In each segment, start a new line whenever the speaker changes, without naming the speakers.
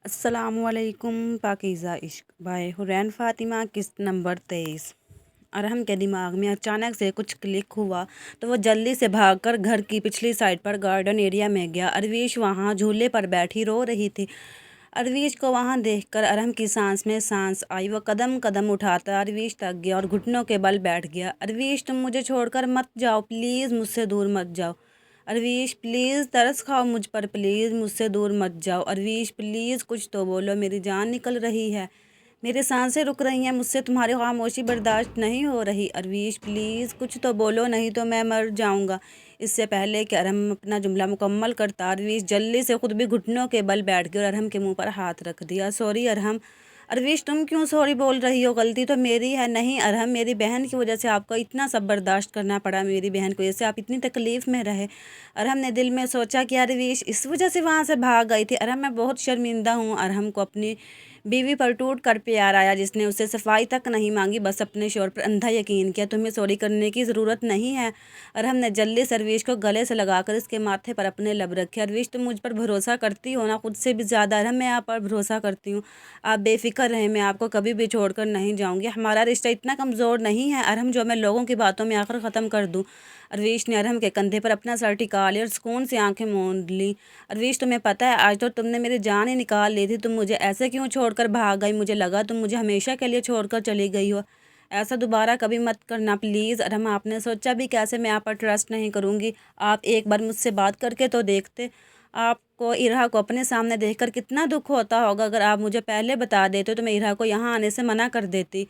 السلام علیکم پاکیزہ عشق بائے حورین فاطمہ قسط نمبر 23۔ ارحم کے دماغ میں اچانک سے کچھ کلک ہوا تو وہ جلدی سے بھاگ کر گھر کی پچھلی سائڈ پر گارڈن ایریا میں گیا۔ ارویش وہاں جھولے پر بیٹھی رو رہی تھی۔ ارویش کو وہاں دیکھ کر ارحم کی سانس میں سانس آئی۔ وہ قدم قدم اٹھاتا ارویش تک گیا اور گھٹنوں کے بل بیٹھ گیا۔ ارویش تم مجھے چھوڑ کر مت جاؤ پلیز، مجھ سے دور مت جاؤ۔ ارویش پلیز ترس کھاؤ مجھ پر، پلیز مجھ سے دور مت جاؤ۔ ارویش پلیز کچھ تو بولو، میری جان نکل رہی ہے، میری سانسیں رک رہی ہیں، مجھ سے تمہاری خاموشی برداشت نہیں ہو رہی۔ ارویش پلیز کچھ تو بولو، نہیں تو میں مر جاؤں گا۔ اس سے پہلے کہ ارحم اپنا جملہ مکمل کرتا، ارویش جلدی سے خود بھی گھٹنوں کے بل بیٹھ گیا اور ارحم کے منہ پر ہاتھ رکھ دیا۔ سوری ارحم۔ ارویش تم کیوں سوری بول رہی ہو؟ غلطی تو میری ہے۔ نہیں ارحم، میری بہن کی وجہ سے آپ کو اتنا سب برداشت کرنا پڑا، میری بہن کی وجہ سے آپ اتنی تکلیف میں رہے۔ ارحم نے دل میں سوچا کہ ارویش اس وجہ سے وہاں سے بھاگ گئی تھی۔ ارحم میں بہت شرمندہ ہوں۔ ارحم کو اپنی بیوی پر ٹوٹ کر پیار آیا، جس نے اسے صفائی تک نہیں مانگی، بس اپنے شوہر پر اندھا یقین کیا۔ تمہیں سوری کرنے کی ضرورت نہیں ہے۔ ارحم نے جلدی سے ارویش کو گلے سے لگا کر اس کے ماتھے پر اپنے لب رکھے۔ ارویش تم مجھ پر بھروسہ کرتی ہو نا، خود سے بھی زیادہ۔ ارحم میں آپ پر بھروسہ کرتی ہوں، آپ بے فکر رہیں، میں آپ کو کبھی بھی چھوڑ کر نہیں جاؤں گی۔ ہمارا رشتہ اتنا کمزور نہیں ہے ارحم جو میں لوگوں کی باتوں میں آخر ختم کر دوں۔ ارویش نے ارحم کے کندھے پر اپنا سر ٹکا لیا اور سکون سے آنکھیں موند لیں۔ ارویش تمہیں پتہ ہے آج تو تم نے میری جان ہی نکال لی تھی۔ تم مجھے ایسے کیوں چھوڑ کر بھاگ گئی؟ مجھے لگا تم مجھے ہمیشہ کے لیے چھوڑ کر چلی گئی ہو۔ ایسا دوبارہ کبھی مت کرنا پلیز۔ ارحم آپ نے سوچا بھی کیسے میں آپ پر ٹرسٹ نہیں کروں گی؟ آپ ایک بار مجھ سے بات کر کے تو دیکھتے۔ آپ کو ارحا کو اپنے سامنے دیکھ کر کتنا دکھ ہوتا ہوگا۔ اگر آپ مجھے پہلے بتا دیتے تو میں ارحا کو یہاں آنے سے منع کر دیتی۔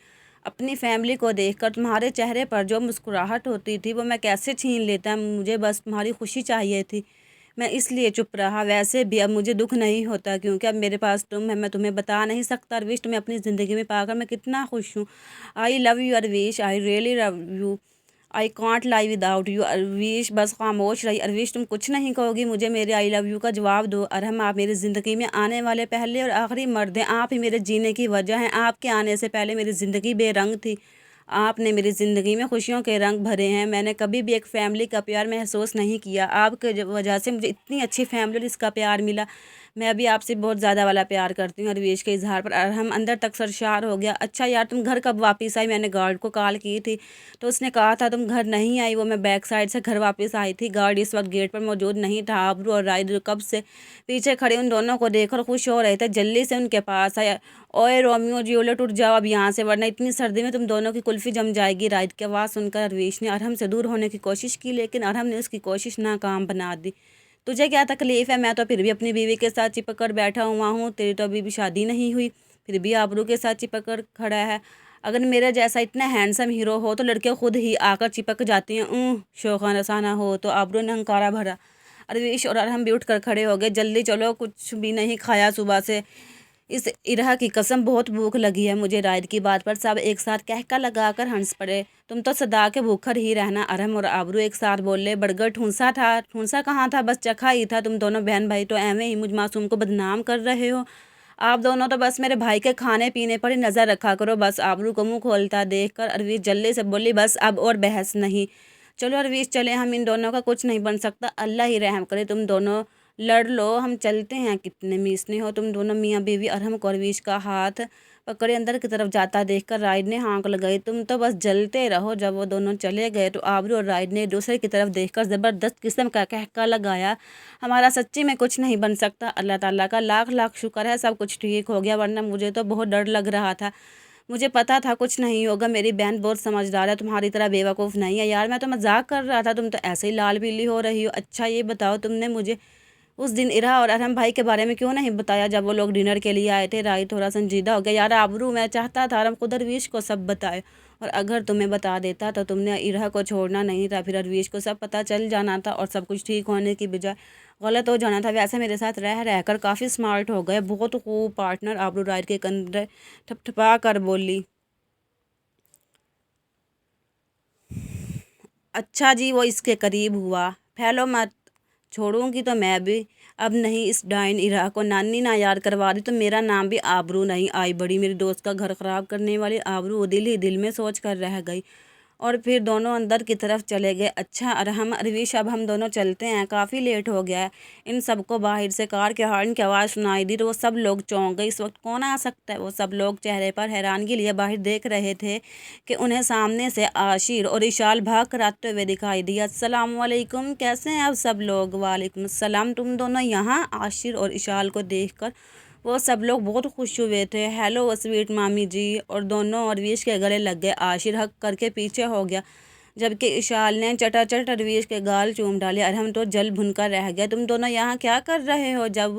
اپنی فیملی کو دیکھ کر تمہارے چہرے پر جو مسکراہٹ ہوتی تھی وہ میں کیسے چھین لیتا۔ مجھے بس تمہاری خوشی چاہیے تھی، میں اس لیے چپ رہا۔ ویسے بھی اب مجھے دکھ نہیں ہوتا کیونکہ اب میرے پاس تم ہے، میں تمہیں بتا نہیں سکتا ارویش تمہیں اپنی زندگی میں پا کر میں کتنا خوش ہوں۔ I love you Arvish, I really love you, I can't live without you یو۔ ارویش بس خاموش رہی۔ ارویش تم کچھ نہیں کہو گی؟ مجھے میرے آئی لو یو کا جواب دو۔ ارحم آپ میری زندگی میں آنے والے پہلے اور آخری مرد ہیں، آپ ہی میرے جینے کی وجہ ہیں۔ آپ کے آنے سے پہلے میری زندگی بے رنگ تھی، آپ نے میری زندگی میں خوشیوں کے رنگ بھرے ہیں۔ میں نے کبھی بھی ایک فیملی کا پیار محسوس نہیں کیا، آپ کی وجہ سے مجھے اتنی اچھی فیملی اور اس کا پیار ملا۔ میں ابھی آپ سے بہت زیادہ والا پیار کرتی ہوں۔ ارویش کے اظہار پر ارحم اندر تک سرشار ہو گیا۔ اچھا یار تم گھر کب واپس آئی؟ میں نے گارڈ کو کال کی تھی تو اس نے کہا تھا تم گھر نہیں آئی۔ وہ میں بیک سائڈ سے گھر واپس آئی تھی، گارڈ اس وقت گیٹ پر موجود نہیں تھا۔ آبرو اور رائد کب سے پیچھے کھڑے ان دونوں کو دیکھ کر خوش ہو رہے تھے، جلدی سے ان کے پاس آیا۔ اوئے رومیو جیولٹ اٹھ جاؤ اب یہاں سے، ورنہ اتنی سردی میں تم دونوں کی کلفی جم جائے گی۔ رائد کی آواز سن کر ارویش نے ارحم سے دور ہونے کی کوشش کی، لیکن ارحم نے اس کی کوشش ناکام بنا دی۔ تجھے کیا تکلیف ہے؟ میں تو پھر بھی اپنی بیوی کے ساتھ چپک کر بیٹھا ہوا ہوں، تیری تو ابھی بھی شادی نہیں ہوئی، پھر بھی آبرو کے ساتھ چپک کر کھڑا ہے۔ اگر میرا جیسا اتنا ہینڈسم ہیرو ہو تو لڑکے خود ہی آ کر چپک جاتی ہیں، شوخانہ نہ ہو تو۔ آبرو نے ہنکارا بھرا۔ ارویش اور ارحم بھی اٹھ کر کھڑے ہو گئے۔ جلدی چلو، کچھ بھی نہیں کھایا صبح سے، اس ارحا کی قسم بہت بھوک لگی ہے مجھے۔ رائد کی بات پر سب ایک ساتھ کہکا لگا کر ہنس پڑے۔ تم تو صدا کے بھوکھر ہی رہنا۔ ارحم اور آبرو ایک ساتھ بولے۔ برگر ٹھونسا تھا؟ ٹھونسا کہاں تھا، بس چکھا ہی تھا۔ تم دونوں بہن بھائی تو ایویں ہی مجھ معصوم کو بدنام کر رہے ہو۔ آپ دونوں تو بس میرے بھائی کے کھانے پینے پر ہی نظر رکھا کرو بس۔ آبرو کو منہ کھولتا دیکھ کر ارویش جلدی سے بولی بس اب اور بحث نہیں۔ چلو ارویش چلیں، ہم ان دونوں کا کچھ نہیں بن سکتا، اللہ ہی رحم کرے، تم دونوں لڑ لو، ہم چلتے ہیں۔ کتنے میسنے ہو تم دونوں میاں بیوی۔ ارحم کو ارویش کا ہاتھ پکڑے اندر کی طرف جاتا دیکھ کر رائد نے ہانک لگائی۔ تم تو بس جلتے رہو۔ جب وہ دونوں چلے گئے تو آبرو اور رائد نے دوسرے کی طرف دیکھ کر زبردست قسم کا کہکا لگایا۔ ہمارا سچی میں کچھ نہیں بن سکتا، اللہ تعالیٰ کا لاکھ لاکھ شکر ہے سب کچھ ٹھیک ہو گیا، ورنہ مجھے تو بہت ڈر لگ رہا تھا، مجھے پتا تھا کچھ نہیں ہوگا۔ میری بہن بہت سمجھدار ہے، تمہاری طرح بیوقوف نہیں ہے یار، میں تو مذاق کر رہا تھا، تم تو ایسے ہی لال پیلی ہو رہی ہو۔ اچھا یہ بتاؤ تم نے مجھے اس دن ارحا اور ارحم بھائی کے بارے میں کیوں نہیں بتایا جب وہ لوگ ڈنر کے لیے آئے تھے؟ رائد تھوڑا سنجیدہ ہو گیا۔ یار آبرو، میں چاہتا تھا ارحم خود ارویش کو سب بتائے، اور اگر تمہیں بتا دیتا تو تم نے ارحا کو چھوڑنا نہیں تھا، پھر ارویش کو سب پتہ چل جانا تھا اور سب کچھ ٹھیک ہونے کی بجائے غلط ہو جانا تھا۔ ویسے میرے ساتھ رہ رہ کر کافی سمارٹ ہو گئے، بہت خوب پارٹنر۔ آبرو رائد کے کندھے ٹھپٹھپا کر بولی۔ اچھا جی، وہ اس کے قریب ہوا، پھیلو مت، چھوڑوں گی تو میں بھی اب نہیں اس ڈائن ارحا کو نانی نہ یاد کروا دی تو میرا نام بھی آبرو نہیں۔ آئی بڑی میری دوست کا گھر خراب کرنے والی۔ آبرو دل ہی دل میں سوچ کر رہ گئی۔ اور پھر دونوں اندر کی طرف چلے گئے۔ اچھا ارحم ارویش اب ہم دونوں چلتے ہیں، کافی لیٹ ہو گیا ہے۔ ان سب کو باہر سے کار کے ہارن کی آواز سنائی دی تو وہ سب لوگ چونک گئے، اس وقت کون آ سکتا ہے؟ وہ سب لوگ چہرے پر حیرانگی لیے باہر دیکھ رہے تھے کہ انہیں سامنے سے عاشر اور اشال بھاگ کر آتے ہوئے دکھائی دیا۔ السلام علیکم، کیسے ہیں آپ سب لوگ؟ وعلیکم السلام، تم دونوں یہاں؟ عاشر اور اشال کو دیکھ کر وہ سب لوگ بہت خوش ہوئے تھے۔ ہیلو سویٹ مامی جی، اور دونوں ارویش کے گلے لگ گئے۔ عاشر ہک کر کے پیچھے ہو گیا جبکہ اشال نے چٹا چٹ ارویش کے گال چوم ڈالے۔ ارحم تو جل بھن کر رہ گیا۔ تم دونوں یہاں کیا کر رہے ہو؟ جب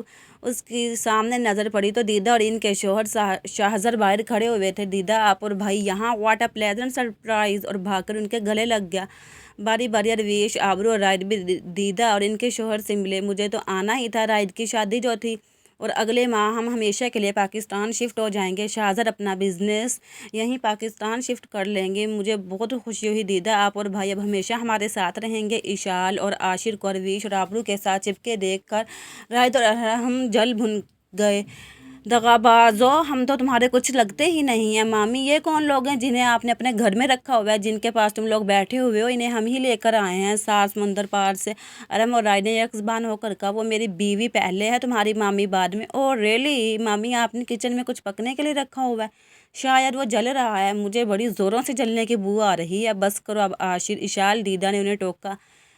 اس کی سامنے نظر پڑی تو دیدا اور ان کے شوہر شاہزر باہر کھڑے ہوئے تھے۔ دیدا آپ اور بھائی یہاں؟ واٹ اے پلیزنٹ سرپرائز، اور بھاگ کر ان کے گلے لگ گیا۔ باری باری ارویش، آبرو اور رائد بھی دیدا اور ان کے شوہر سے ملے۔ مجھے تو آنا ہی تھا، رائد کی شادی جو تھی، اور اگلے ماہ ہم ہمیشہ کے لیے پاکستان شفٹ ہو جائیں گے۔ شاہزر اپنا بزنس یہیں پاکستان شفٹ کر لیں گے۔ مجھے بہت خوشی ہوئی دیدا، آپ اور بھائی اب ہمیشہ ہمارے ساتھ رہیں گے۔ اشال اور عاشر کو ارویش اور آبرو کے ساتھ چپکے دیکھ کر رائد اور ارحم جل بھن گئے۔ دغا بازو، ہم تو تمہارے کچھ لگتے ہی نہیں ہیں۔ مامی یہ کون لوگ ہیں جنہیں آپ نے اپنے گھر میں رکھا ہوا ہے، جن کے پاس تم لوگ بیٹھے ہوئے ہو؟ انہیں ہم ہی لے کر آئے ہیں سات سمندر پار سے۔ ارحم اور رائد نے یک زبان ہو کر کہا۔ وہ میری بیوی پہلے ہے، تمہاری مامی بعد میں۔ اوہ ریئلی مامی، آپ نے کچن میں کچھ پکنے کے لیے رکھا ہوا ہے؟ شاید وہ جل رہا ہے، مجھے بڑی زوروں سے جلنے کی بو آ رہی ہے۔ بس کرو اب عاشر، اشال، دیدا نے انہیں ٹوکا۔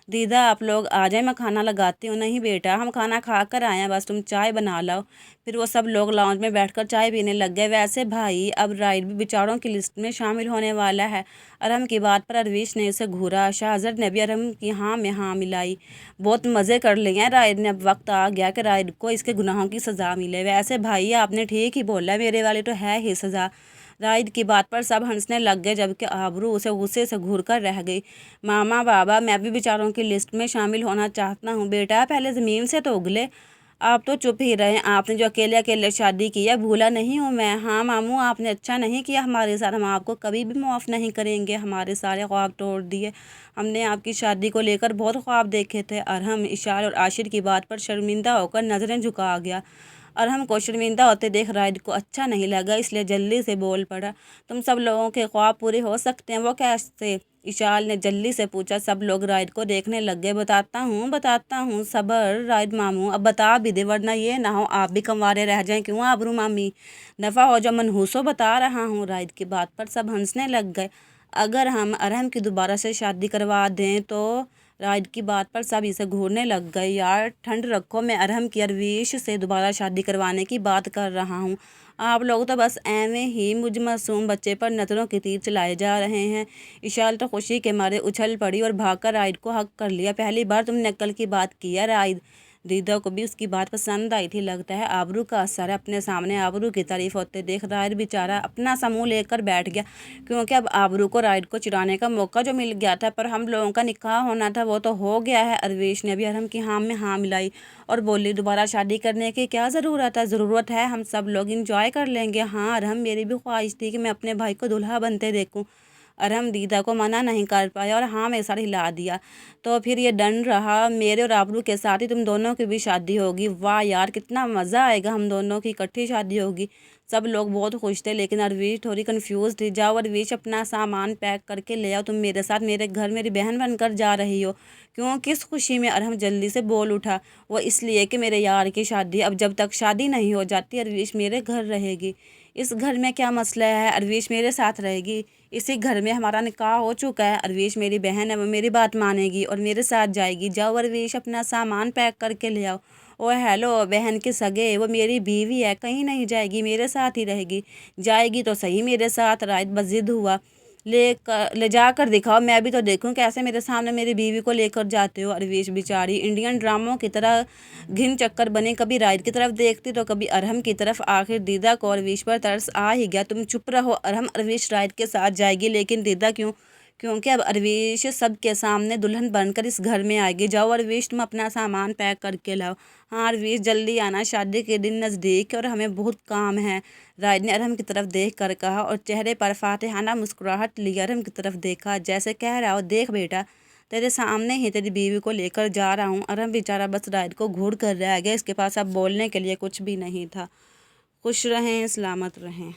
دیدا آپ لوگ آ جائیں، میں کھانا لگاتی ہوں۔ نہیں بیٹا، ہم کھانا کھا کر آئے ہیں، بس تم چائے بنا لاؤ۔ پھر وہ سب لوگ لاؤنج میں بیٹھ کر چائے پینے لگ گئے۔ ویسے بھائی، اب رائد بھی بیچاروں کی لسٹ میں شامل ہونے والا ہے۔ ارحم کی بات پر ارویش نے اسے گھورا۔ شاہزر نے بھی ارحم کی ہاں میں ہاں ملائی۔ بہت مزے کر لیے ہیں رائد نے، اب وقت آ گیا کہ رائد کو اس کے گناہوں کی سزا ملے۔ ویسے بھائی، آپ نے ٹھیک ہی بولا، میرے والے تو ہے ہی سزا۔ رائد کی بات پر سب ہنسنے لگ گئے جبکہ آبرو اسے غصے سے گھور کر رہ گئی۔ ماما بابا، میں بھی بیچاروں کی لسٹ میں شامل ہونا چاہتا ہوں۔ بیٹا پہلے زمین سے تو اگلے، آپ تو چپ ہی رہے۔ آپ نے جو اکیلے اکیلے شادی کی ہے، بھولا نہیں ہوں میں۔ ہاں ماموں، آپ نے اچھا نہیں کیا ہمارے ساتھ، ہم آپ کو کبھی بھی معاف نہیں کریں گے۔ ہمارے سارے خواب توڑ دیے، ہم نے آپ کی شادی کو لے کر بہت خواب دیکھے تھے۔ ارحم اشال اور عاشر کی بات پر شرمندہ ہو کر نظریں جھکا گیا۔ ارحم کو شرمندہ ہوتے دیکھ رائد کو اچھا نہیں لگا، اس لیے جلدی سے بول پڑا۔ تم سب لوگوں کے خواب پورے ہو سکتے ہیں، وہ کیسے؟ اشال نے جلدی سے پوچھا۔ سب لوگ رائد کو دیکھنے لگ گئے۔ بتاتا ہوں، صبر رائد ماموں، اب بتا بھی دے، ورنہ یہ نہ ہو آپ بھی کنوارے رہ جائیں۔ کیوں آبرو مامی؟ دفع ہو جو منحوسو، بتا رہا ہوں۔ رائد کی بات پر سب ہنسنے لگ گئے۔ اگر ہم ارحم کی دوبارہ سے شادی کروا دیں تو؟ رائد کی بات پر سب اسے گھورنے لگ گئے۔ یار ٹھنڈ رکھو، میں ارحم کی ارویش سے دوبارہ شادی کروانے کی بات کر رہا ہوں۔ آپ لوگ تو بس ایویں ہی مجھ معصوم بچے پر نظروں کے تیر چلائے جا رہے ہیں۔ اشال تو خوشی کے مارے اچھل پڑی اور بھاگ کر رائد کو ہگ کر لیا۔ پہلی بار تم نے عقل کی بات کی ہے رائد۔ دیدا کو بھی اس کی بات پسند آئی تھی، لگتا ہے آبرو کا اثر ہے۔ اپنے سامنے آبرو کی تعریف ہوتے دیکھ رائد بیچارہ اپنا سا منہ لے کر بیٹھ گیا، کیونکہ اب آبرو کو رائد کو چڑھانے کا موقع جو مل گیا تھا۔ پر ہم لوگوں کا نکاح ہونا تھا، وہ تو ہو گیا ہے۔ ارویش نے بھی ارحم کی ہاں میں ہاں ملائی اور بولی، دوبارہ شادی کرنے کی کیا ضرورت ہے؟ ضرورت ہے، ہم سب لوگ انجوائے کر لیں گے۔ ہاں ارحم، میری بھی خواہش تھی کہ میں اپنے بھائی کو دلہا بنتے دیکھوں۔ ارحم دیدا کو منع نہیں کر پایا اور ہاں میں سر ہلا دیا۔ تو پھر یہ ڈن رہا، میرے اور آبرو کے ساتھ ہی تم دونوں کی بھی شادی ہوگی۔ واہ یار، کتنا مزہ آئے گا، ہم دونوں کی اکٹھی شادی ہوگی۔ سب لوگ بہت خوش تھے لیکن ارویش تھوڑی کنفیوز تھی۔ جاؤ ارویش، اپنا سامان پیک کر کے لے آؤ، تم میرے ساتھ میرے گھر میری بہن بن کر جا رہی ہو۔ کیوں، کس خوشی میں؟ ارحم جلدی سے بول اٹھا۔ وہ اس لیے کہ میرے یار کی شادی، اب جب تک شادی نہیں ہو جاتی ارویش میرے گھر رہے گی۔ اس گھر میں کیا مسئلہ ہے؟ ارویش میرے ساتھ رہے گی، اسی گھر میں ہمارا نکاح ہو چکا ہے۔ ارویش میری بہن ہے، وہ میری بات مانے گی اور میرے ساتھ جائے گی۔ جاؤ ارویش، اپنا سامان پیک کر کے لے آؤ۔ اوہ ہیلو بہن کے سگے، وہ میری بیوی ہے، کہیں نہیں جائے گی، میرے ساتھ ہی رہے گی۔ جائے گی تو صحیح میرے ساتھ۔ رائد بضد ہوا۔ لے جا کر دکھاؤ، میں بھی تو دیکھوں کیسے میرے سامنے میری بیوی کو لے کر جاتے ہو۔ ارویش بیچاری انڈین ڈراموں کی طرح گھن چکر بنی، کبھی رائد کی طرف دیکھتی تو کبھی ارحم کی طرف۔ آخر دیدا کو ارویش پر ترس آ ہی گیا۔ تم چپ رہو ارحم، ارویش رائد کے ساتھ جائے گی، لیکن دیدا کیوں؟ کیونکہ اب ارویش سب کے سامنے دلہن بن کر اس گھر میں آئے گی۔ جاؤ ارویش، تم اپنا سامان پیک کر کے لاؤ۔ ہاں ارویش، جلدی آنا، شادی کے دن نزدیک ہے اور ہمیں بہت کام ہے، رائد نے ارحم کی طرف دیکھ کر کہا اور چہرے پر فاتحانہ مسکراہٹ لیے ارحم کی طرف دیکھا، جیسے کہہ رہا ہو، دیکھ بیٹا، تیرے سامنے ہی تیری بیوی کو لے کر جا رہا ہوں۔ ارحم بیچارہ بس رائد کو گھور کر رہ گیا، اس کے پاس اب بولنے کے لیے کچھ بھی نہیں تھا۔ خوش رہیں، سلامت رہیں۔